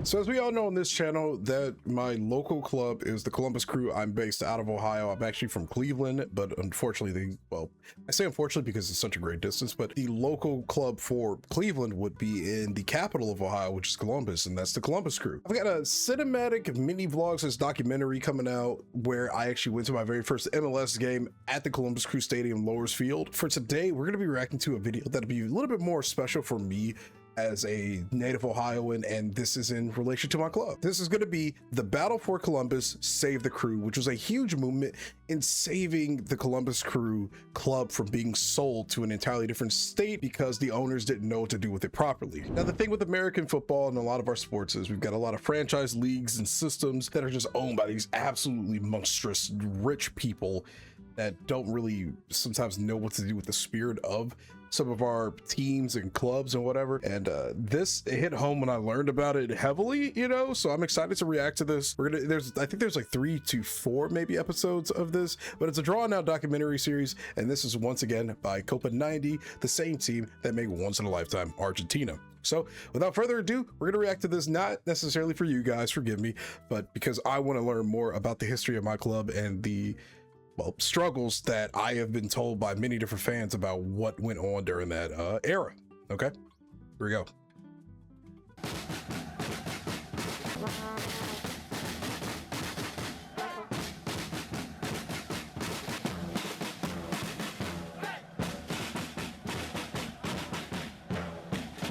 So as we all know on this channel, that my local club is the Columbus Crew. I'm based out of Ohio. I'm actually from Cleveland, but unfortunately, well, I say unfortunately because it's such a great distance, but the local club for Cleveland would be in the capital of Ohio, which is Columbus, and that's the Columbus Crew. I've got a cinematic mini vlogs, this documentary coming out where I actually went to my very first MLS game at the Columbus Crew Stadium, Lowers Field. For today, we're going to be reacting to a video that'll be a little bit more special for me as a native Ohioan, and this is in relation to my club. This is going to be the Battle for Columbus Save the Crew, which was a huge movement in saving the Columbus Crew club from being sold to an entirely different state because the owners didn't know what to do with it properly. Now, the thing with American football and a lot of our sports is we've got a lot of franchise leagues and systems that are just owned by these absolutely monstrous rich people that don't really sometimes know what to do with the spirit of some of our teams and clubs and whatever. And this hit home when I learned about it heavily, you know, so I'm excited to react to this. I think there's like 3 to 4 maybe episodes of this, but it's a drawn out documentary series. And this is once again by Copa90, the same team that made Once in a Lifetime Argentina. So without further ado, we're going to react to this, not necessarily for you guys, forgive me, but because I want to learn more about the history of my club and the struggles that I have been told by many different fans about what went on during that era. Okay, here we go.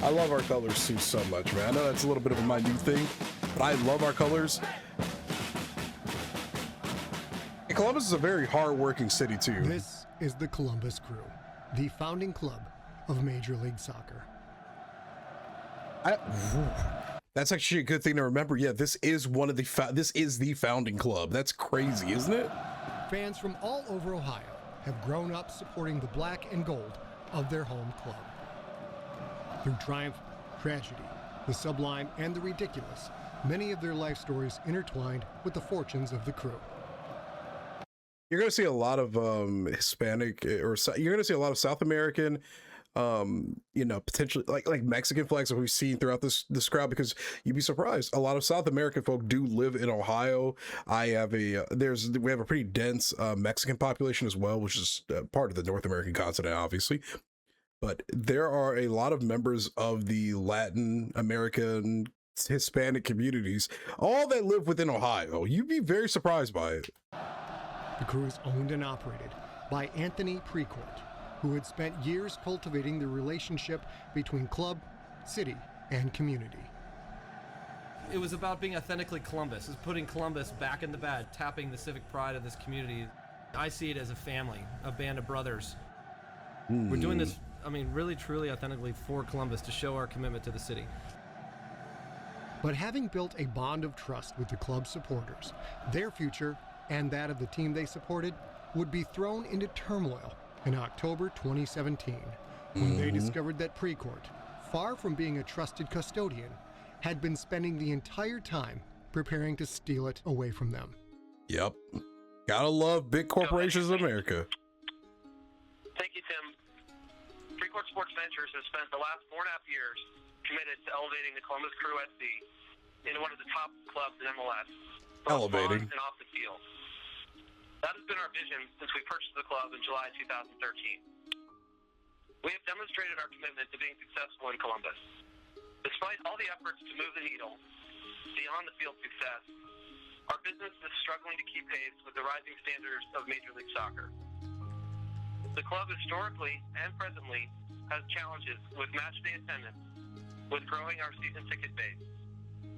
I love our colors too so much, man. I know that's a little bit of a minute thing, but I love our colors. Columbus is a very hard-working city too. This is the Columbus Crew, the founding club of Major League Soccer. That's actually a good thing to remember. Yeah, this is the founding club. That's crazy, isn't it? Fans from all over Ohio have grown up supporting the black and gold of their home club. Through triumph, tragedy, the sublime, and the ridiculous, many of their life stories intertwined with the fortunes of the Crew. You're going to see a lot of Hispanic, or you're going to see a lot of South American, you know, potentially like Mexican flags that we've seen throughout this crowd, because you'd be surprised. A lot of South American folk do live in Ohio. We have a pretty dense Mexican population as well, which is part of the North American continent, obviously. But there are a lot of members of the Latin American, Hispanic communities, all that live within Ohio. You'd be very surprised by it. The Crew is owned and operated by Anthony Precourt, who had spent years cultivating the relationship between club, city, and community. It was about being authentically Columbus. It's putting Columbus back in the bad, tapping the civic pride of this community. I see it as a family, a band of brothers. We're doing this, I mean, really, truly, authentically for Columbus to show our commitment to the city. But having built a bond of trust with the club supporters, their future and that of the team they supported would be thrown into turmoil in October 2017, when they discovered that Precourt, far from being a trusted custodian, had been spending the entire time preparing to steal it away from them. Yep. Gotta love big corporations in America. Thank you, Tim. Precourt Sports Ventures has spent the last 4.5 years committed to elevating the Columbus Crew SC into one of the top clubs in MLS. Elevating. And off the field. That has been our vision since we purchased the club in July 2013. We have demonstrated our commitment to being successful in Columbus. Despite all the efforts to move the needle beyond the field success, our business is struggling to keep pace with the rising standards of Major League Soccer. The club historically and presently has challenges with matchday attendance, with growing our season ticket base,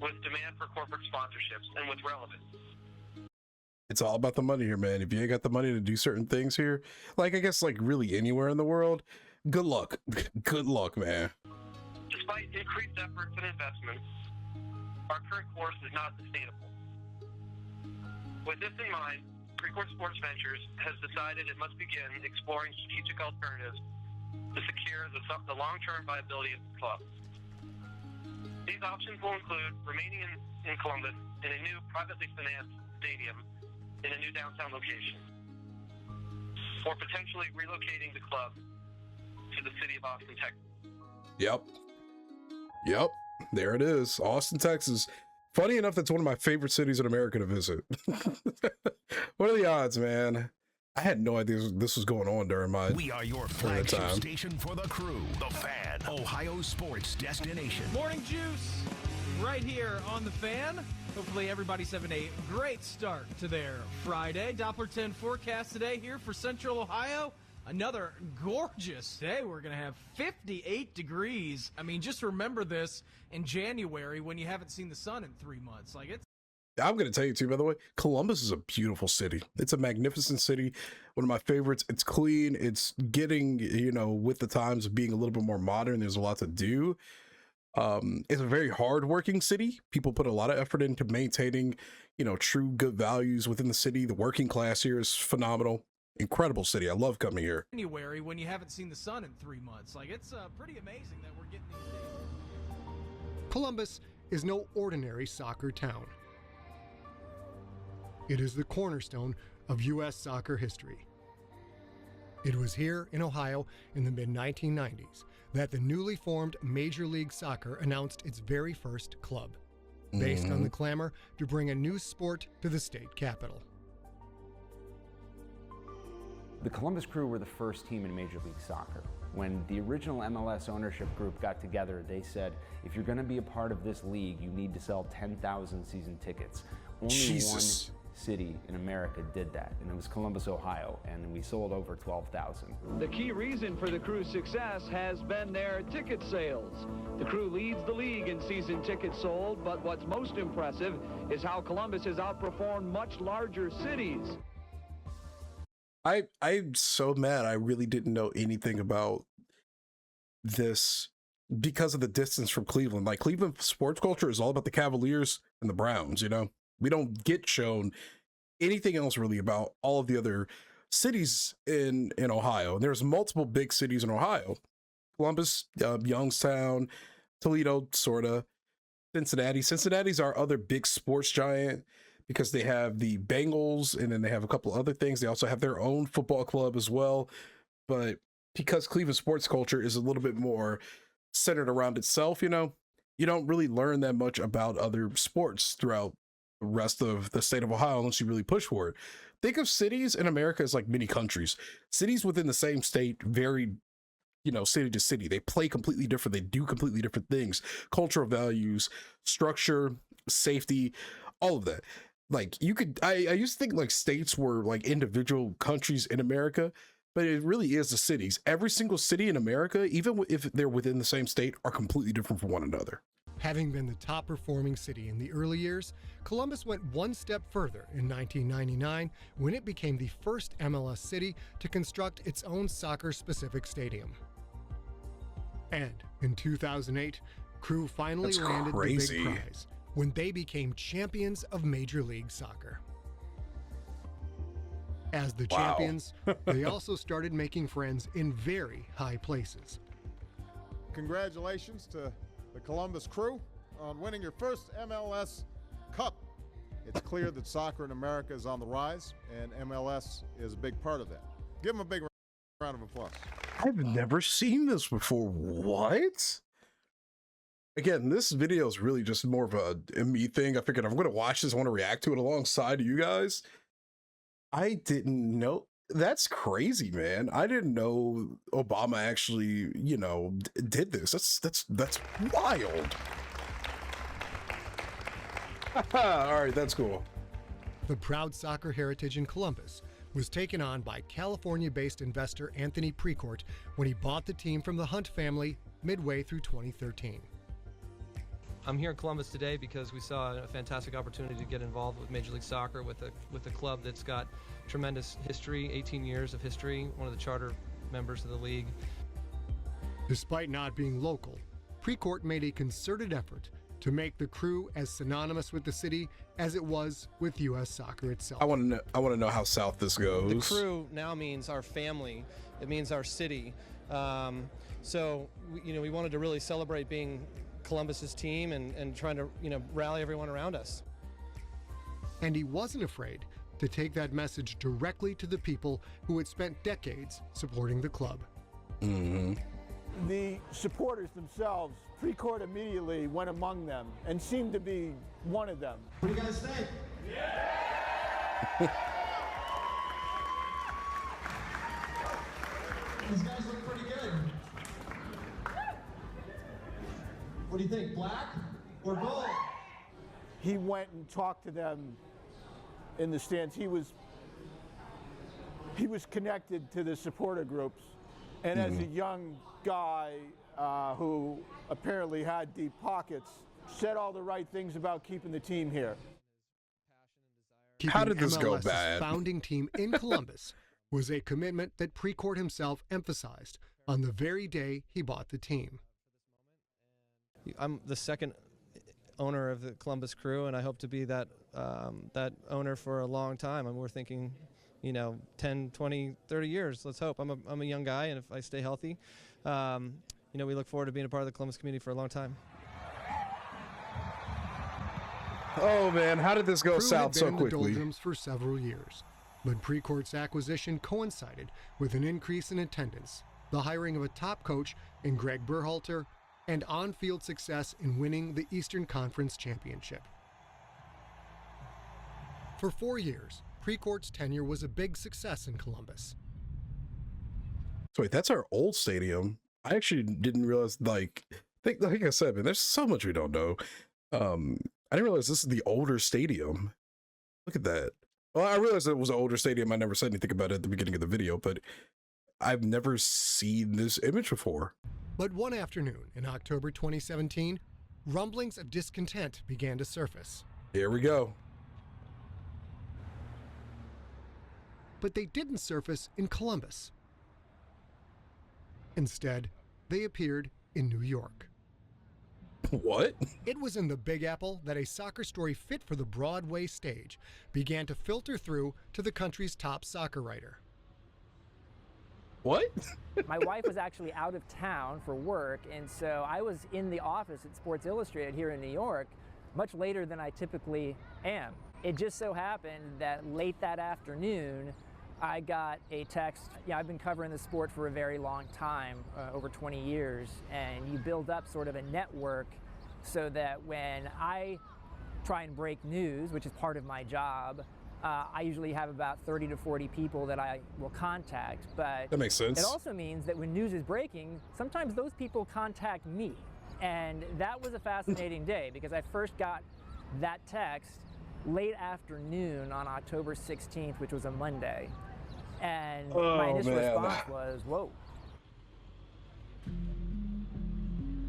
with demand for corporate sponsorships, and with relevance. It's all about the money here, man. If you ain't got the money to do certain things here, like I guess like really anywhere in the world, good luck. Good luck, man. Despite increased efforts and investments, our current course is not sustainable. With this in mind, Precourt Sports Ventures has decided it must begin exploring strategic alternatives to secure the long-term viability of the club. These options will include remaining in Columbus in a new privately financed stadium in a new downtown location, or potentially relocating the club to the city of Austin, Texas. Yep. There it is, Austin, Texas. Funny enough, that's one of my favorite cities in America to visit. What are the odds, man? I had no idea this was going on during my We are your flagship station for the Crew, the Fan, Ohio sports destination. Morning Juice, right here on the Fan. Hopefully everybody's having a great start to their Friday. Doppler 10 forecast today here for Central Ohio. Another gorgeous day. We're going to have 58 degrees. I mean, just remember this in January when you haven't seen the sun in 3 months. Like, it's I'm going to tell you too, by the way, Columbus is a beautiful city. It's a magnificent city. One of my favorites. It's clean. It's getting, you know, with the times of being a little bit more modern. There's a lot to do. It's a very hard-working city. People put a lot of effort into maintaining, you know, true good values within the city. The working class here is phenomenal. Incredible city. I love coming here. January when you haven't seen the sun in 3 months. Like, it's pretty amazing that we're getting these days. Columbus is no ordinary soccer town. It is the cornerstone of U.S. soccer history. It was here in Ohio in the mid-1990s that the newly formed Major League Soccer announced its very first club, based on the clamor to bring a new sport to the state capital. The Columbus Crew were the first team in Major League Soccer. When the original MLS ownership group got together, they said, if you're going to be a part of this league, you need to sell 10,000 season tickets. Only Jesus. one city in America did that, and it was Columbus, Ohio, and we sold over 12,000. The key reason for the Crew's success has been their ticket sales. The Crew leads the league in season tickets sold, but what's most impressive is how Columbus has outperformed much larger cities. I'm so mad I really didn't know anything about this because of the distance from Cleveland. Like, Cleveland sports culture is all about the Cavaliers and the Browns, you know? We don't get shown anything else really about all of the other cities in Ohio. And there's multiple big cities in Ohio. Columbus, Youngstown, Toledo, sorta, Cincinnati. Cincinnati's our other big sports giant because they have the Bengals and then they have a couple other things. They also have their own football club as well. But because Cleveland sports culture is a little bit more centered around itself, you know, you don't really learn that much about other sports throughout the rest of the state of Ohio unless you really push for it. Think of cities in America as like mini countries. Cities within the same state vary, you know, city to city. They play completely different. They do completely different things. Cultural values, structure, safety, all of that. Like, you could, I used to think like states were like individual countries in America, but it really is the cities. Every single city in America, even if they're within the same state, are completely different from one another. Having been the top performing city in the early years, Columbus went one step further in 1999 when it became the first MLS city to construct its own soccer-specific stadium. And in 2008, Crew finally That's landed crazy. the big prize when they became champions of Major League Soccer. As the champions, they also started making friends in very high places. Congratulations to the Columbus Crew on winning your first MLS Cup. It's clear that soccer in America is on the rise, and MLS is a big part of that. Give them a big round of applause. I've never seen this before. What? Again, this video is really just more of a me thing. I figured I'm going to watch this. I want to react to it alongside you guys. I didn't know. That's crazy, man. I didn't know Obama actually, you know, did this. That's wild. All right, that's cool. The proud soccer heritage in Columbus was taken on by California-based investor Anthony Precourt when he bought the team from the Hunt family midway through 2013. I'm here in Columbus today because we saw a fantastic opportunity to get involved with Major League Soccer with a club that's got tremendous history, 18 years of history, one of the charter members of the league. Despite not being local, Precourt made a concerted effort to make the Crew as synonymous with the city as it was with U.S. soccer itself. I want to know how south this goes. The Crew now means our family. It means our city. So we wanted to really celebrate being Columbus's team and trying to rally everyone around us. And he wasn't afraid to take that message directly to the people who had spent decades supporting the club. Mm-hmm. The supporters themselves Precourt immediately went among them and seemed to be one of them. What do you guys think? These guys look pretty good. What do you think, black or gold? He went and talked to them in the stands. He was connected to the supporter groups, and as a young guy who apparently had deep pockets, said all the right things about keeping the team here. How did this go MLS's bad? Founding team in Columbus was a commitment that Precourt himself emphasized on the very day he bought the team. I'm the second owner of the Columbus Crew, and I hope to be that that owner for a long time. And we're thinking, 10, 20, 30 years. Let's hope. I'm a young guy, and if I stay healthy, we look forward to being a part of the Columbus community for a long time. Oh man, how did this go Crew south had so been in the quickly? doldrums for several years, but Precourt's acquisition coincided with an increase in attendance, the hiring of a top coach in Greg Berhalter, and on-field success in winning the Eastern Conference Championship. For 4 years, Precourt's tenure was a big success in Columbus. So wait, that's our old stadium. I actually didn't realize, like I said, man, there's so much we don't know. I didn't realize this is the older stadium. Look at that. Well, I realized it was an older stadium. I never said anything about it at the beginning of the video, but I've never seen this image before. But one afternoon in October 2017, rumblings of discontent began to surface. Here we go. But they didn't surface in Columbus. Instead, they appeared in New York. What? It was in the Big Apple that a soccer story fit for the Broadway stage began to filter through to the country's top soccer writer. What? My wife was actually out of town for work, and so I was in the office at Sports Illustrated here in New York much later than I typically am. It just so happened that late that afternoon, I got a text. I've been covering the sport for a very long time, over 20 years, and you build up sort of a network so that when I try and break news, which is part of my job, I usually have about 30 to 40 people that I will contact. But that makes sense. It also means that when news is breaking, sometimes those people contact me. And that was a fascinating day because I first got that text late afternoon on October 16th, which was a Monday. And my initial response was, whoa.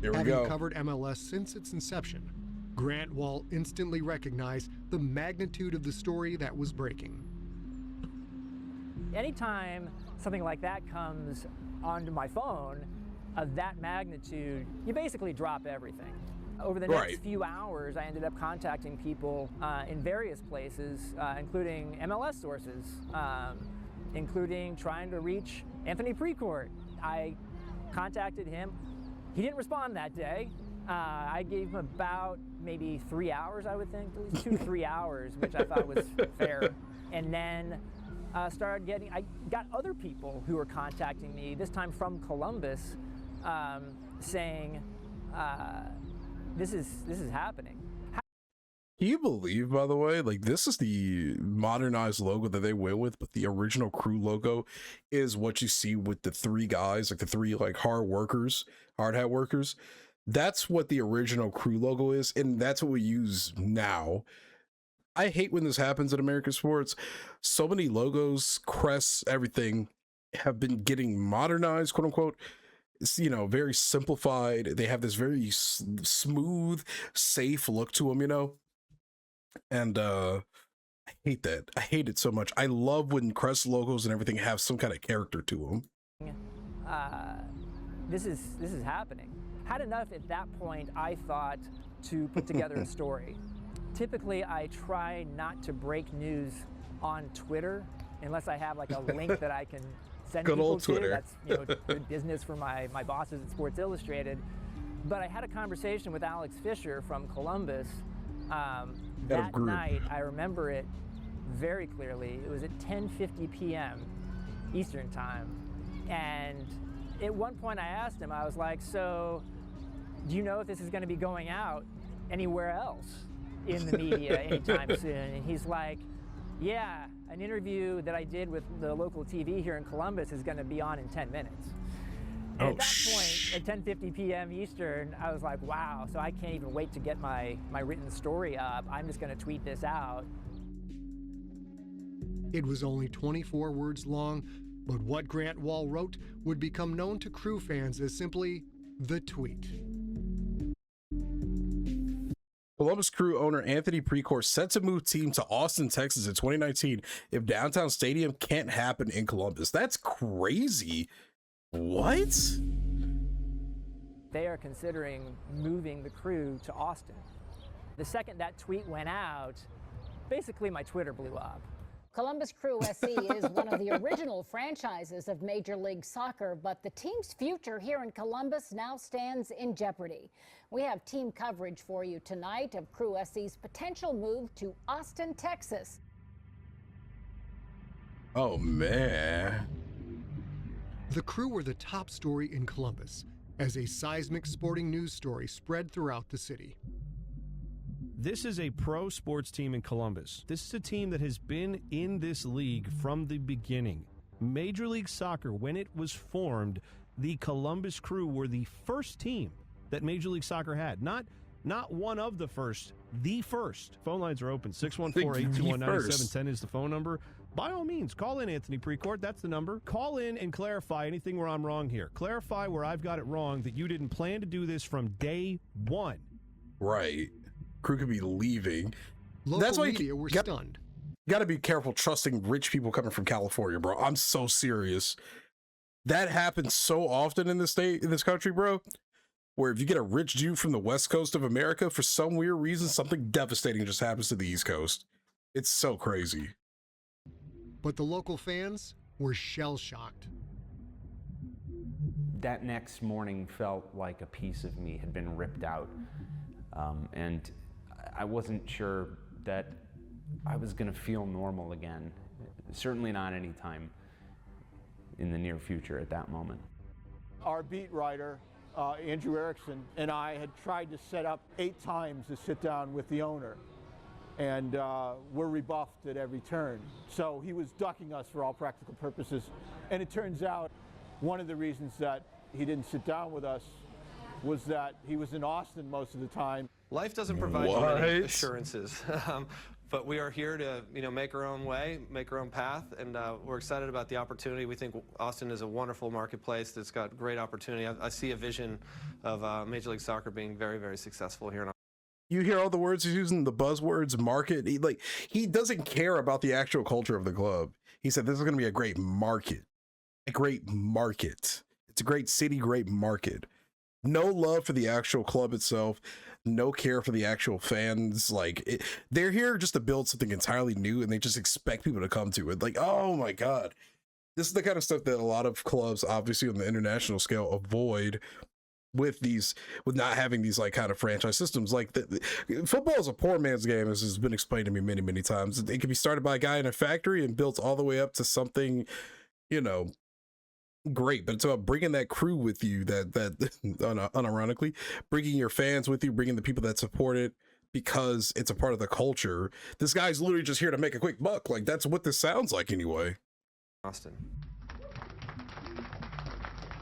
Here we Having go. covered MLS since its inception, Grant Wall instantly recognized the magnitude of the story that was breaking. Anytime something like that comes onto my phone of that magnitude, you basically drop everything. Over the next few hours, I ended up contacting people in various places, including MLS sources, including trying to reach Anthony Precourt. I contacted him. He didn't respond that day. I gave him about maybe 3 hours, I would think, at least 2 to 3 hours, which I thought was fair. And then I got other people who were contacting me, this time from Columbus, saying, this is happening. Can you believe, by the way, like this is the modernized logo that they went with, but the original Crew logo is what you see with the three guys, like the three like hard hat workers. That's what the original Crew logo is, and that's what we use now. I hate when this happens in American sports. So many logos, crests, everything have been getting modernized, quote unquote. It's, very simplified. They have this very smooth, safe look to them, and I hate that. I hate it so much. I love when crest logos and everything have some kind of character to them. This is happening. Had enough at that point, I thought, to put together a story. Typically, I try not to break news on Twitter unless I have like a link that I can send Good people old to. Twitter. That's good business for my bosses at Sports Illustrated. But I had a conversation with Alex Fisher from Columbus that night. I remember it very clearly. It was at 10:50 p.m. Eastern time. And at one point I asked him, I was like, so do you know if this is going to be going out anywhere else in the media anytime soon? And he's like, yeah, an interview that I did with the local TV here in Columbus is going to be on in 10 minutes. And at that point, at 10:50 p.m. Eastern, I was like, wow, so I can't even wait to get my written story up. I'm just going to tweet this out. It was only 24 words long, but what Grant Wall wrote would become known to Crew fans as simply the tweet. Columbus Crew owner Anthony Precourt set to move team to Austin, Texas in 2019 if downtown stadium can't happen in Columbus. That's crazy. What? They are considering moving the Crew to Austin. The second that tweet went out, basically my Twitter blew up. Columbus Crew SC is one of the original franchises of Major League Soccer, but the team's future here in Columbus now stands in jeopardy. We have team coverage for you tonight of Crew SC's potential move to Austin, Texas. Oh, man. The Crew were the top story in Columbus as a seismic sporting news story spread throughout the city. This is a pro sports team in Columbus. This is a team that has been in this league from the beginning. Major League Soccer, when it was formed, the Columbus Crew were the first team that Major League Soccer had. Not one of the first, the first. Phone lines are open. 614-821-9710 is the phone number. By all means, call in, Anthony Precourt. That's the number. Call in and clarify anything where I'm wrong here. Clarify where I've got it wrong, that you didn't plan to do this from day one. Right. Crew could be leaving. Local That's why media were stunned. You got to be careful trusting rich people coming from California, bro. I'm so serious. That happens so often in this country, bro. Where if you get a rich dude from the West Coast of America, for some weird reason, something devastating just happens to the East Coast. It's so crazy. But the local fans were shell-shocked. That next morning felt like a piece of me had been ripped out. And I wasn't sure that I was going to feel normal again. Certainly not any time in the near future at that moment. Our beat writer, Andrew Erickson, and I had tried to set up 8 times to sit down with the owner. And we're rebuffed at every turn. So he was ducking us for all practical purposes. And it turns out one of the reasons that he didn't sit down with us was that he was in Austin most of the time. Life doesn't provide you many assurances, but we are here to, make our own way, make our own path, and we're excited about the opportunity. We think Austin is a wonderful marketplace that's got great opportunity. I see a vision of Major League Soccer being very, very successful here in Austin. You hear all the words he's using, the buzzwords, market. He doesn't care about the actual culture of the club. He said this is going to be a great market. A great market. It's a great city, great market. No love for the actual club itself. No care for the actual fans. They're here just to build something entirely new, and they just expect people to come to it. Oh my God. This is the kind of stuff that a lot of clubs, obviously on the international scale, avoid with not having these kind of franchise systems. Football is a poor man's game, as has been explained to me many, many times. It can be started by a guy in a factory and built all the way up to something, great. But it's about bringing that crew with you, that unironically, bringing your fans with you, bringing the people that support it, because it's a part of the culture. This guy's literally just here to make a quick buck. That's what this sounds like anyway. Austin.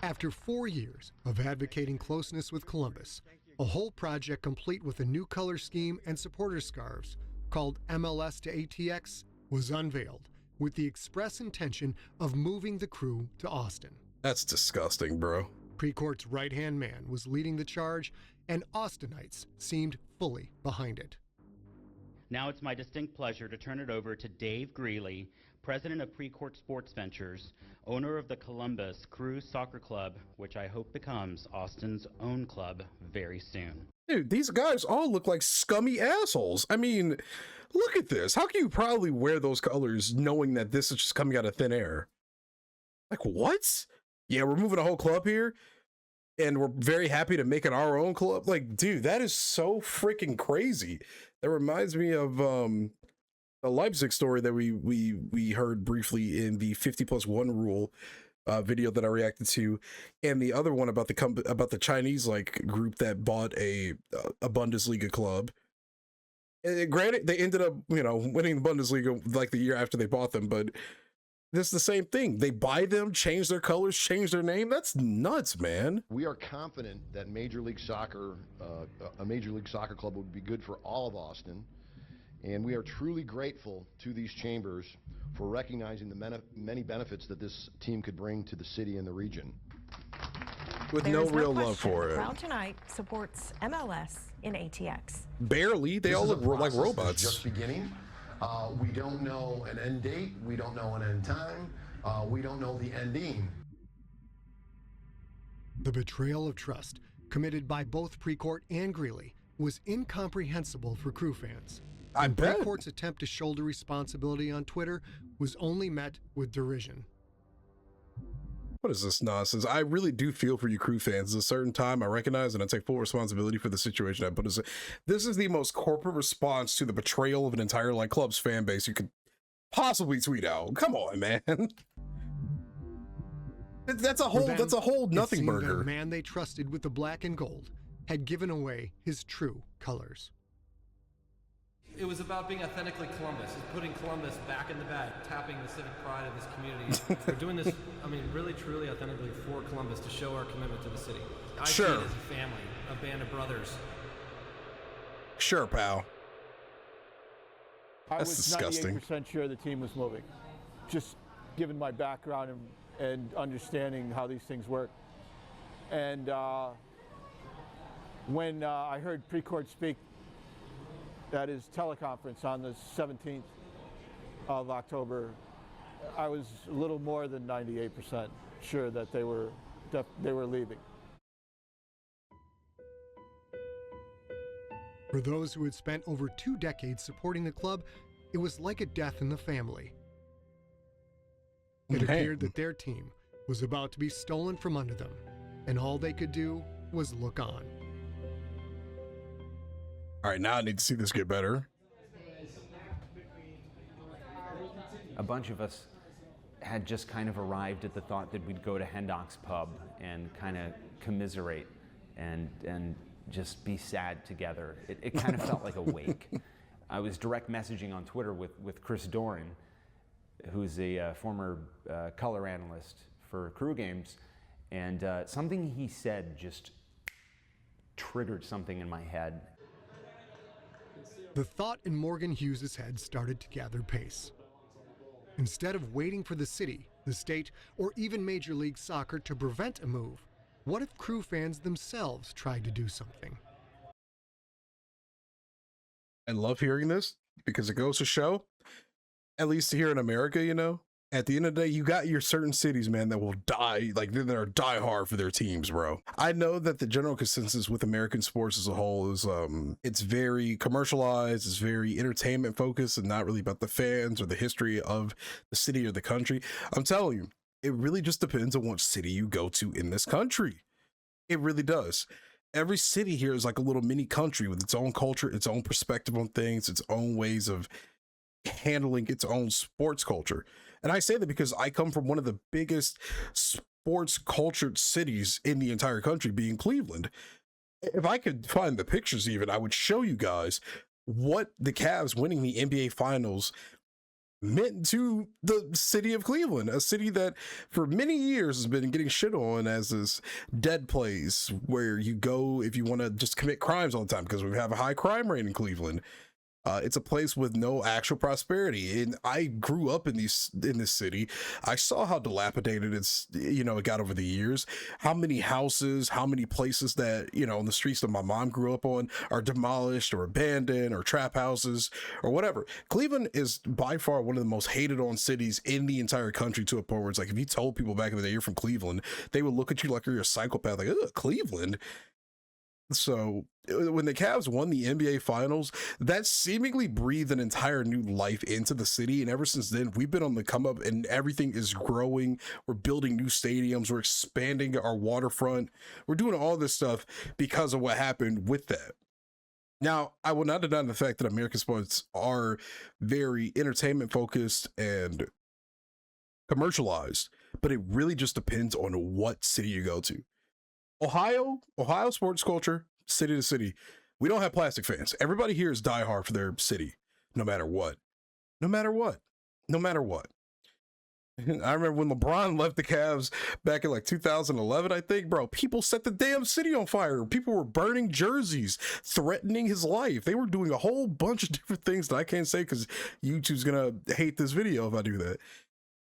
After 4 years of advocating closeness with Columbus, a whole project complete with a new color scheme and supporter scarves called MLS to ATX was unveiled with the express intention of moving the Crew to Austin. That's disgusting, bro. Precourt's right-hand man was leading the charge, and Austinites seemed fully behind it. Now it's my distinct pleasure to turn it over to Dave Greeley, president of Precourt Sports Ventures, owner of the Columbus Crew Soccer Club, which I hope becomes Austin's own club very soon. Dude, these guys all look like scummy assholes. I mean, look at this. How can you proudly wear those colors knowing that this is just coming out of thin air? What? Yeah, we're moving a whole club here, and we're very happy to make it our own club. Dude, that is so freaking crazy. That reminds me of a Leipzig story that we heard briefly in the 50+1 rule, video that I reacted to, and the other one about the Chinese like group that bought a Bundesliga club. And granted, they ended up winning the Bundesliga like the year after they bought them, but this is the same thing. They buy them, change their colors, change their name. That's nuts, man. We are confident that Major League Soccer, a Major League Soccer club would be good for all of Austin. And we are truly grateful to these chambers for recognizing the many benefits that this team could bring to the city and the region. With no real love for it. Crowd tonight supports MLS in ATX. Barely. They all look like robots. Just beginning. We don't know an end date. We don't know an end time. We don't know the ending. The betrayal of trust committed by both Precourt and Greeley was incomprehensible for Crew fans. I bet. Precourt's attempt to shoulder responsibility on Twitter was only met with derision. What is this nonsense? I really do feel for you Crew fans. At a certain time, I recognize and I take full responsibility for the situation I put us in. This is the most corporate response to the betrayal of an entire club's fan base you could possibly tweet out. Come on, man. That's a whole nothing burger. The man they trusted with the black and gold had given away his true colors. It was about being authentically Columbus, putting Columbus back in the bag, tapping the civic pride of this community. We're doing this, really, truly, authentically for Columbus to show our commitment to the city. I see it as a family, a band of brothers. Sure, pal. I was disgusting. 98% sure the team was moving, just given my background and understanding how these things work. And when I heard Precourt speak at his teleconference on the 17th of October, I was a little more than 98% sure that they were leaving. For those who had spent over 2 decades supporting the club, it was like a death in the family. It appeared that their team was about to be stolen from under them, and all they could do was look on. All right, now I need to see this get better. A bunch of us had just kind of arrived at the thought that we'd go to Hendok's pub and kind of commiserate and just be sad together. It kind of felt like a wake. I was direct messaging on Twitter with Chris Doran, who's a former color analyst for Crew Games, and something he said just triggered something in my head. The thought in Morgan Hughes' head started to gather pace. Instead of waiting for the city, the state, or even Major League Soccer to prevent a move, what if Crew fans themselves tried to do something? I love hearing this because it goes to show, at least here in America, at the end of the day, you got your certain cities, man, that will die, that are die hard for their teams, bro. I know that the general consensus with American sports as a whole is it's very commercialized, it's very entertainment focused, and not really about the fans or the history of the city or the country. I'm telling you, it really just depends on what city you go to in this country. It really does. Every city here is like a little mini country with its own culture, its own perspective on things, its own ways of handling its own sports culture. And I say that because I come from one of the biggest sports cultured cities in the entire country, being Cleveland. If I could find the pictures even, I would show you guys what the Cavs winning the NBA Finals meant to the city of Cleveland, a city that for many years has been getting shit on as this dead place where you go if you want to just commit crimes all the time, because we have a high crime rate in Cleveland. It's a place with no actual prosperity, and I grew up in this city. I saw how dilapidated it got over the years. How many houses, how many places that on the streets that my mom grew up on are demolished or abandoned or trap houses or whatever. Cleveland is by far one of the most hated on cities in the entire country, to a point where it's like if you told people back in the day you're from Cleveland, they would look at you like you're a psychopath, like, ugh, Cleveland. So when the Cavs won the NBA Finals, that seemingly breathed an entire new life into the city. And ever since then, we've been on the come up and everything is growing. We're building new stadiums. We're expanding our waterfront. We're doing all this stuff because of what happened with that. Now, I will not deny the fact that American sports are very entertainment focused and commercialized. but it really just depends on what city you go to. Ohio sports culture, city to city. We don't have plastic fans. Everybody here is diehard for their city, no matter what. No matter what. No matter what. I remember when LeBron left the Cavs back in like 2011, I think, bro, people set the damn city on fire. People were burning jerseys, threatening his life. They were doing a whole bunch of different things that I can't say because YouTube's going to hate this video if I do that.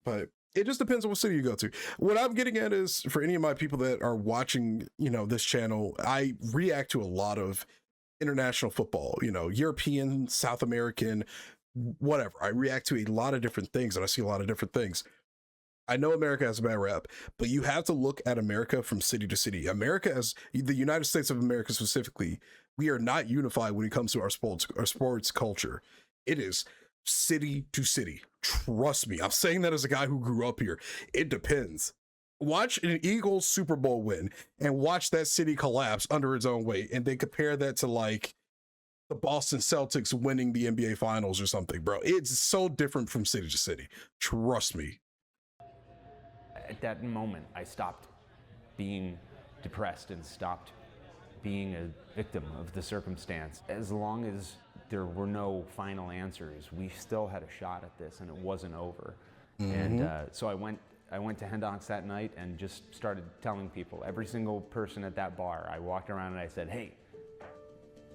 But it just depends on what city you go to. What I'm getting at is, for any of my people that are watching, you know, this channel, I react to a lot of international football, you know, European, South American, whatever. I react to a lot of different things and I see a lot of different things. I know America has a bad rap, but you have to look at America from city to city. America, as the United States of America specifically, we are not unified when it comes to our sports culture. It is city to city. Trust me. I'm saying that as a guy who grew up here. It depends. Watch an Eagles Super Bowl win and watch that city collapse under its own weight, and then compare that to like the Boston Celtics winning the NBA Finals or something, bro. It's so different from city to city. Trust me. At that moment, I stopped being depressed and stopped being a victim of the circumstance. As long as there were no final answers, we still had a shot at this, and it wasn't over. And so I went to Hendonks that night and just started telling people, every single person at that bar, I walked around and I said, hey,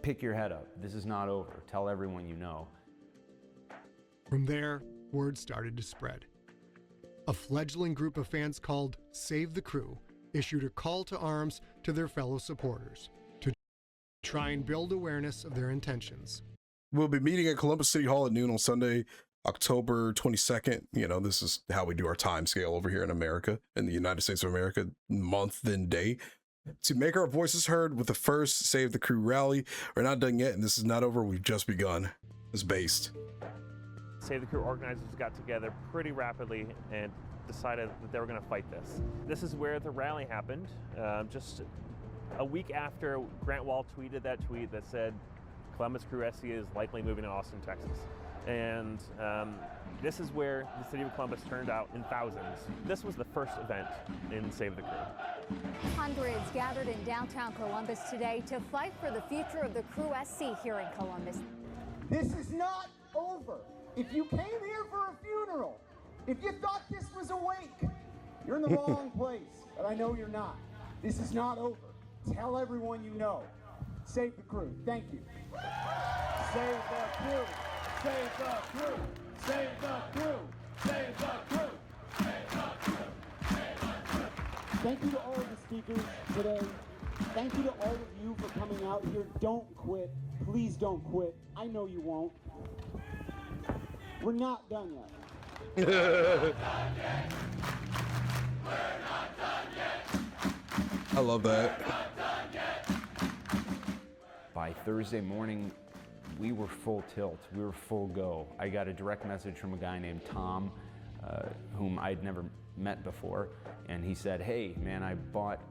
pick your head up. This is not over. Tell everyone you know. From there, word started to spread. A fledgling group of fans called Save the Crew issued a call to arms to their fellow supporters to try and build awareness of their intentions. We'll be meeting at Columbus City Hall at noon on Sunday, October 22nd. You know, this is how we do our time scale over here in America, in the United States of America, month then day, to make our voices heard with the first Save the Crew rally. We're not done yet, and this is not over. We've just begun. It's based. Save the Crew organizers got together pretty rapidly and decided that they were going to fight this. This is where the rally happened. Just a week after Grant Wall tweeted that tweet that said Columbus Crew SC is likely moving to Austin, Texas. And this is where the city of Columbus turned out in thousands. This was the first event in Save the Crew. Hundreds gathered in downtown Columbus today to fight for the future of the Crew SC here in Columbus. This is not over. If you came here for a funeral, if you thought this was a wake, you're in the wrong place, but I know you're not. This is not over. Tell everyone you know. Save the Crew. Thank you. Save the Crew. Save the Crew. Save the Crew. Save the Crew. Save the Crew. Save the Crew. Thank you to all of the speakers today. Thank you to all of you for coming out here. Don't quit. Please don't quit. I know you won't. We're not done yet. I love that. By Thursday morning, we were full tilt. We were full go. I got a direct message from a guy named Tom, whom I'd never met before, and he said, hey, man, I bought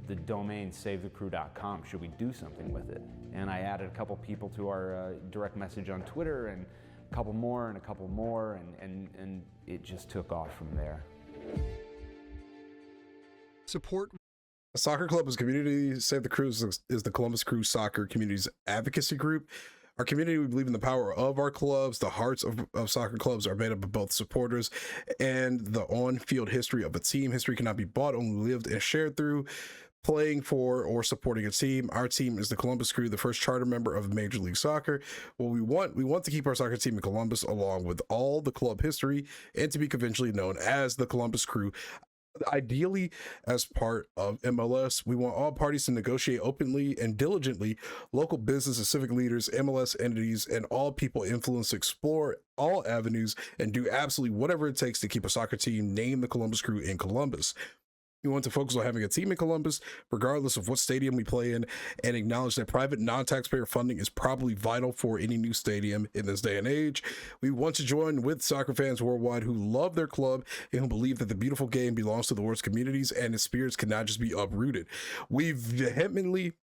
the domain savethecrew.com. Should we do something with it? And I added a couple people to our direct message on Twitter, and a couple more and a couple more, and it just took off from there. Support. A soccer club is community. Save the Crew is the Columbus Crew Soccer Community's advocacy group. Our community, we believe in the power of our clubs. The hearts of soccer clubs are made up of both supporters and the on-field history of a team. History cannot be bought, only lived and shared through playing for or supporting a team. Our team is the Columbus Crew, the first charter member of Major League Soccer. What we want to keep our soccer team in Columbus along with all the club history and to be conventionally known as the Columbus Crew. Ideally, as part of MLS, we want all parties to negotiate openly and diligently. Local business and civic leaders, MLS entities, and all people influence to explore all avenues and do absolutely whatever it takes to keep a soccer team named the Columbus Crew in Columbus. We want to focus on having a team in Columbus, regardless of what stadium we play in, and acknowledge that private non-taxpayer funding is probably vital for any new stadium in this day and age. We want to join with soccer fans worldwide who love their club and who believe that the beautiful game belongs to the world's communities and its spirits cannot just be uprooted. We vehemently,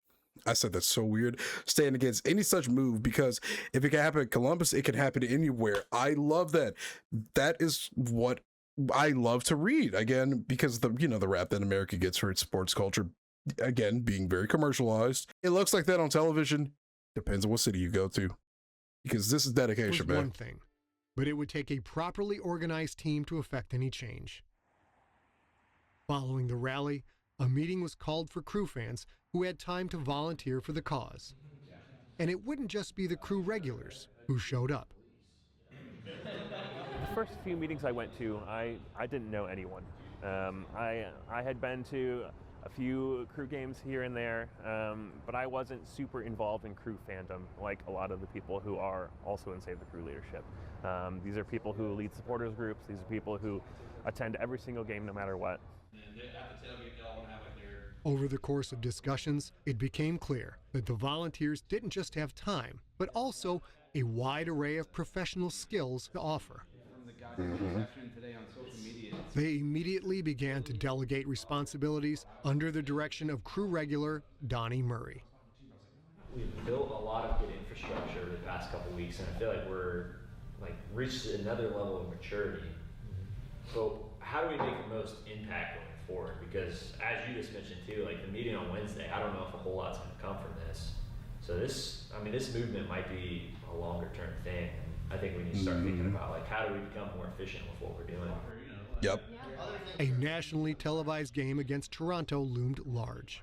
I said that's so weird, stand against any such move, because if it can happen in Columbus, it can happen anywhere. I love that. That is what I love to read, again, because the rap that America gets for its sports culture, again, being very commercialized. It looks like that on television. Depends on what city you go to, because this is dedication, man. One thing, but it would take a properly organized team to effect any change. Following the rally, a meeting was called for crew fans who had time to volunteer for the cause. And it wouldn't just be the crew regulars who showed up. The first few meetings I went to, I didn't know anyone. I had been to a few crew games here and there, but I wasn't super involved in crew fandom like a lot of the people who are also in Save the Crew leadership. These are people who lead supporters groups. These are people who attend every single game no matter what. Over the course of discussions, it became clear that the volunteers didn't just have time, but also a wide array of professional skills to offer. They immediately began to delegate responsibilities under the direction of crew regular Donnie Murray. We've built a lot of good infrastructure the past couple weeks, and I feel like we're reached another level of maturity. But how do we make the most impact going forward? Because as you just mentioned too, like the meeting on Wednesday, I don't know if a whole lot's going to come from this. So this movement might be a longer term thing. I think we need to start thinking about how do we become more efficient with what we're doing. Yep. A nationally televised game against Toronto loomed large.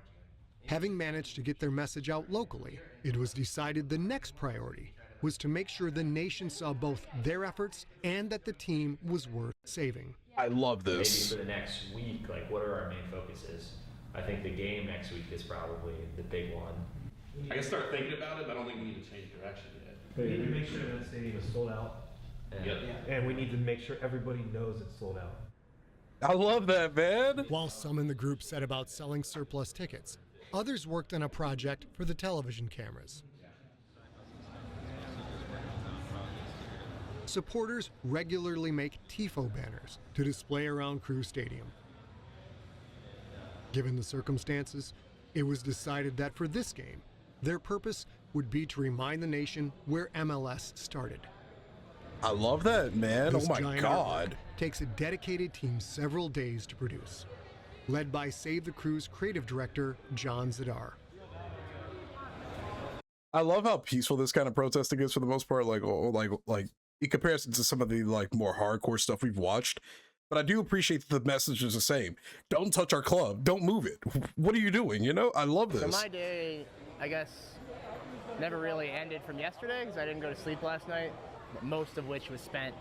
Having managed to get their message out locally, it was decided the next priority was to make sure the nation saw both their efforts and that the team was worth saving. I love this. Maybe for the next week, what are our main focuses? I think the game next week is probably the big one. I can start thinking about it, but I don't think we need to change direction yet. We need to make sure that stadium is sold out. And we need to make sure everybody knows it's sold out. I love that, man. While some in the group set about selling surplus tickets, others worked on a project for the television cameras. Supporters regularly make TIFO banners to display around Crew Stadium. Given the circumstances, it was decided that for this game, their purpose would be to remind the nation where MLS started. I love that, man. This oh my giant God. artwork takes a dedicated team several days to produce, led by Save the Crew's creative director, John Zadar. I love how peaceful this kind of protesting is for the most part. Like in comparison to some of the more hardcore stuff we've watched. But I do appreciate that the message is the same. Don't touch our club. Don't move it. What are you doing? I love this. So my day, I guess, never really ended from yesterday because I didn't go to sleep last night, most of which was spent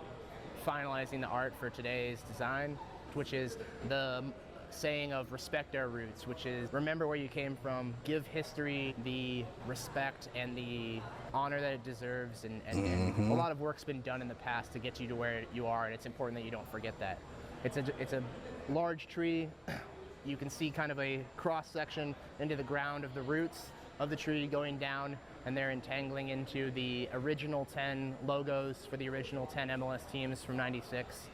finalizing the art for today's design, which is the saying of respect our roots, which is remember where you came from, give history the respect and the honor that it deserves, and a lot of work's been done in the past to get you to where you are, and it's important that you don't forget that. It's a large tree. You can see kind of a cross section into the ground of the roots of the tree going down, and they're entangling into the original 10 logos for the original 10 MLS teams from '96.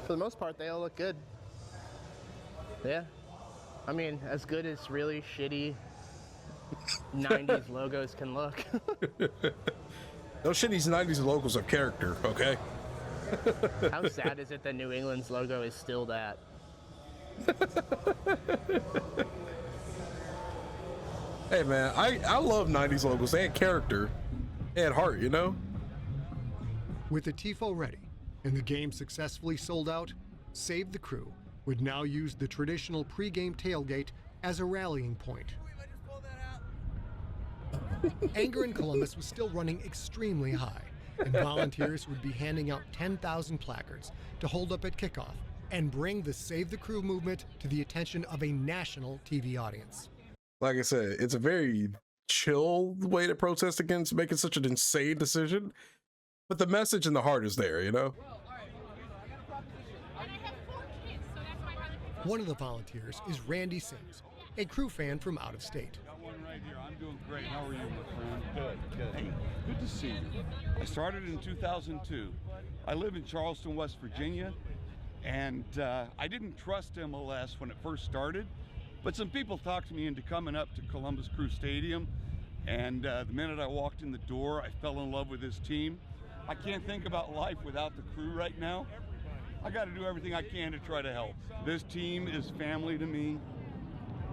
For the most part, they all look good. Yeah, I mean, as good as really shitty 90s logos can look. Those shitty 90s logos have character, okay? How sad is it that New England's logo is still that? Hey man, I love 90s logos. They had character. They had heart, With the TIFO ready and the game successfully sold out, Save the Crew would now use the traditional pregame tailgate as a rallying point. Anger in Columbus was still running extremely high, and volunteers would be handing out 10,000 placards to hold up at kickoff and bring the Save the Crew movement to the attention of a national TV audience. Like I said, it's a very chill way to protest against making such an insane decision, but the message and the heart is there, One of the volunteers is Randy Sims, a Crew fan from out of state. Got one right here. I'm doing great. How are you, my friend? Good. Hey, good to see you. I started in 2002. I live in Charleston, West Virginia, and I didn't trust MLS when it first started, but some people talked me into coming up to Columbus Crew Stadium, and the minute I walked in the door, I fell in love with this team. I can't think about life without the Crew right now. I got to do everything I can to try to help. This team is family to me,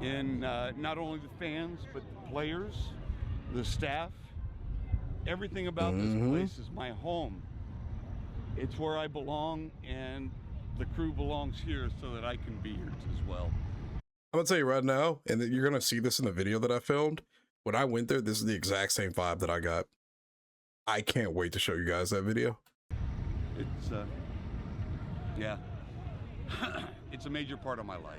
in not only the fans, but the players, the staff. Everything about this place is my home. It's where I belong, and the crew belongs here so that I can be here as well. I'm gonna tell you right now, and you're gonna see this in the video that I filmed. When I went there, this is the exact same vibe that I got. I can't wait to show you guys that video. It's, yeah, it's a major part of my life.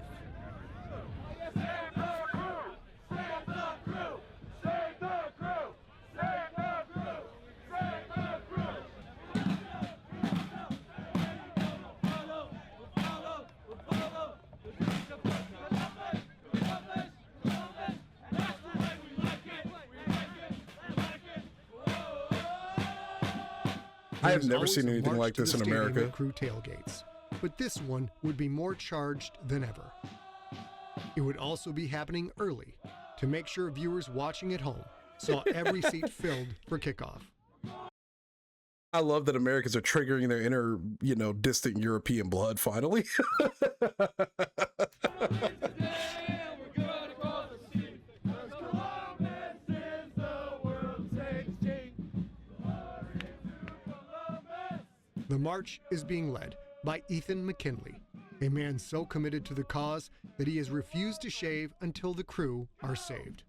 I have never seen anything like this in America. Crew tailgates, but this one would be more charged than ever. It would also be happening early to make sure viewers watching at home saw every seat filled for kickoff. I love that Americans are triggering their inner, distant European blood finally. The march is being led by Ethan McKinley, a man so committed to the cause that he has refused to shave until the crew are saved.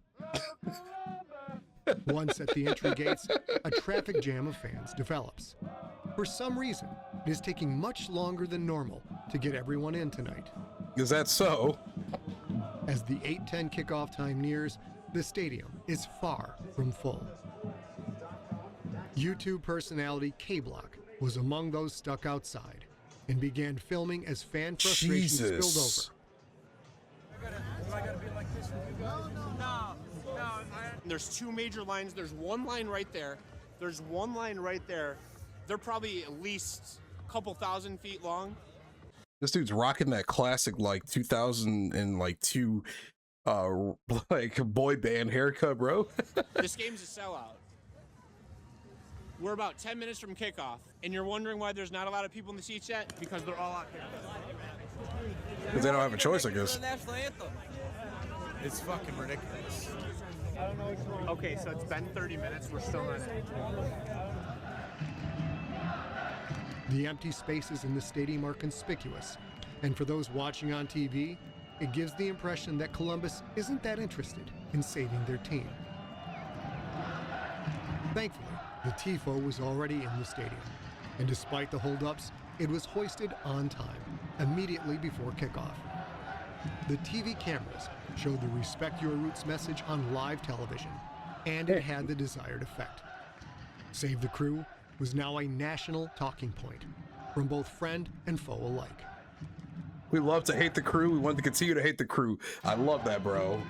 Once at the entry gates, a traffic jam of fans develops. For some reason, it is taking much longer than normal to get everyone in tonight. Is that so? As the 8:10 kickoff time nears, the stadium is far from full. YouTube personality K-Block was among those stuck outside and began filming as fan frustration spilled over. There's two major lines. There's one line right there. There's one line right there. They're probably at least a couple thousand feet long. This dude's rocking that classic 2002 boy band haircut, bro. This game's a sellout. We're about 10 minutes from kickoff, and you're wondering why there's not a lot of people in the seats yet? Because they're all out here. Because they don't have a choice, I guess. It's fucking ridiculous. Okay, so it's been 30 minutes. We're still not in. The empty spaces in the stadium are conspicuous, and for those watching on TV, it gives the impression that Columbus isn't that interested in saving their team. Thankfully, the TIFO was already in the stadium, and despite the holdups, it was hoisted on time, immediately before kickoff. The TV cameras showed the Respect Your Roots message on live television, and it had the desired effect. Save the Crew was now a national talking point from both friend and foe alike. We love to hate the crew. We want to continue to hate the crew. I love that, bro.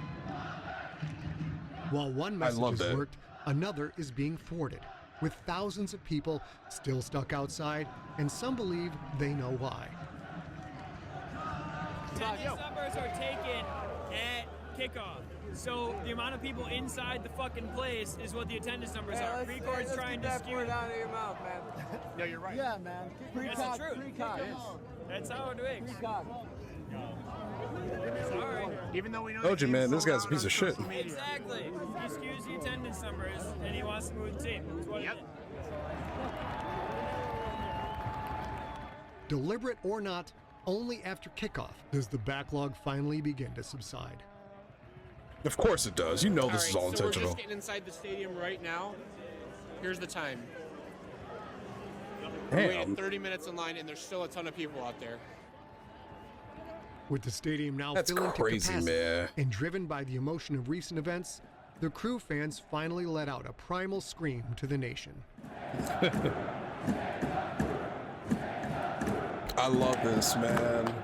While one message has worked, another is being thwarted, with thousands of people still stuck outside, and some believe they know why. Attendance numbers are taken at kickoff. So the amount of people inside the fucking place is what the attendance numbers are. Pre-cord's trying to skew. Out of your mouth, man. No, you're right. Yeah, man. That's the truth. That's how it is. Sorry. Even though we know. Told you, man, this guy's a piece of shit. Exactly. He skews the attendance numbers, and he wants to move the team. That's what it is. Deliberate or not, only after kickoff does the backlog finally begin to subside. Of course it does. You know this is all So we're intentional. just getting inside the stadium right now. Here's the time. We waited 30 minutes in line, and there's still a ton of people out there. With the stadium now That's filling crazy, to capacity man. and driven by the emotion of recent events, the Crew fans finally let out a primal scream to the nation. I love this, man.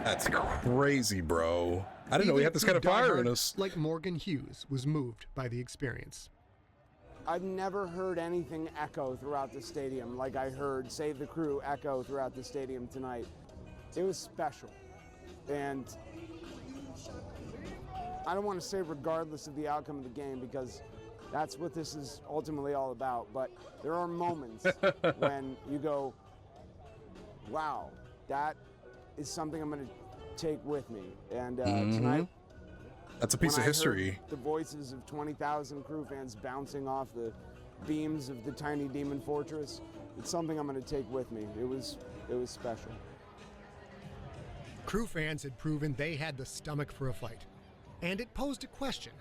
That's crazy, bro. I didn't know we had this kind of fire in us. Like Morgan Hughes was moved by the experience. I've never heard anything echo throughout the stadium like I heard Save the Crew echo throughout the stadium tonight. It was special. And I don't want to say regardless of the outcome of the game, because that's what this is ultimately all about. But there are moments when you go, wow, that is something I'm going to take with me. And tonight, that's a piece of history. The voices of 20,000 Crew fans bouncing off the beams of the tiny demon fortress, it's something I'm going to take with me. It was special. Crew fans had proven they had the stomach for a fight. And it posed a question.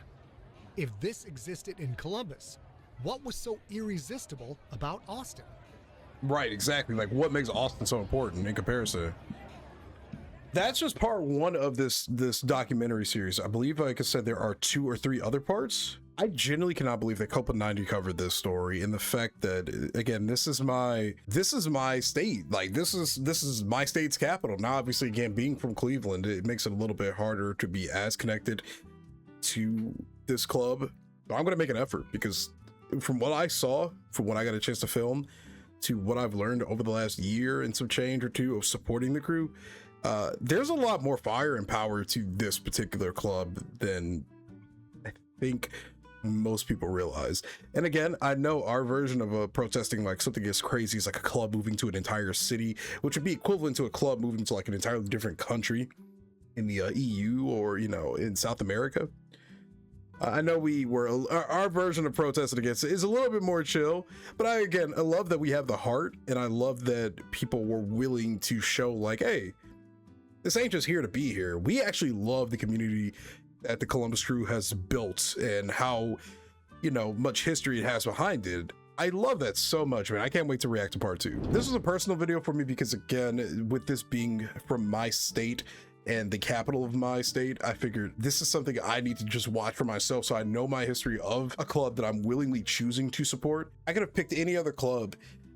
If this existed in Columbus, what was so irresistible about Austin? Right, exactly. Like, what makes Austin so important in comparison? That's just part one of this documentary series. I believe, like I said, there are 2 or 3 other parts. I genuinely cannot believe that Copa90 covered this story, and the fact that, again, this is my state. Like, this is my state's capital. Now, obviously, again, being from Cleveland, it makes it a little bit harder to be as connected to this club. But I'm going to make an effort, because from what I saw, from when I got a chance to film, to what I've learned over the last year and some change or two of supporting the crew, there's a lot more fire and power to this particular club than I think most people realize. And again, I know our version of protesting like something as crazy as like a club moving to an entire city, which would be equivalent to a club moving to like an entirely different country in the EU or, you know, in South America. I know our version of protesting against it is a little bit more chill, but I love that we have the heart, and I love that people were willing to show like, hey, this ain't just here to be here. We actually love the community that the Columbus Crew has built and how, you know, much history it has behind it. I love that so much, man. I can't wait to react to part 2. This was a personal video for me because, again, with this being from my state and the capital of my state, I figured this is something I need to just watch for myself so I know my history of a club that I'm willingly choosing to support. I could have picked any other club,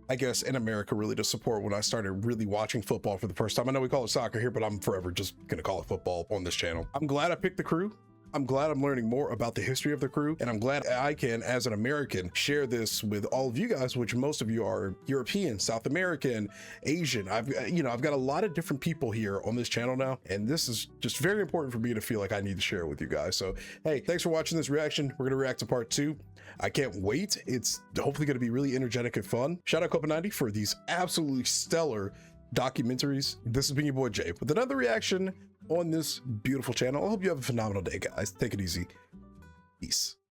I guess, in America really to support when I started really watching football for the first time. I know we call it soccer here, but I'm forever just gonna call it football on this channel. I'm glad I picked the crew. I'm glad I'm learning more about the history of the crew, and I'm glad I can, as an American, share this with all of you guys, which most of you are European, South American, Asian. I've got a lot of different people here on this channel now, and this is just very important for me to feel like I need to share it with you guys. So, hey, thanks for watching this reaction. We're gonna react to part 2. I can't wait. It's hopefully gonna be really energetic and fun. Shout out Copa90 for these absolutely stellar documentaries. This has been your boy Jay with another reaction on this beautiful channel. I hope you have a phenomenal day, guys. Take it easy. Peace.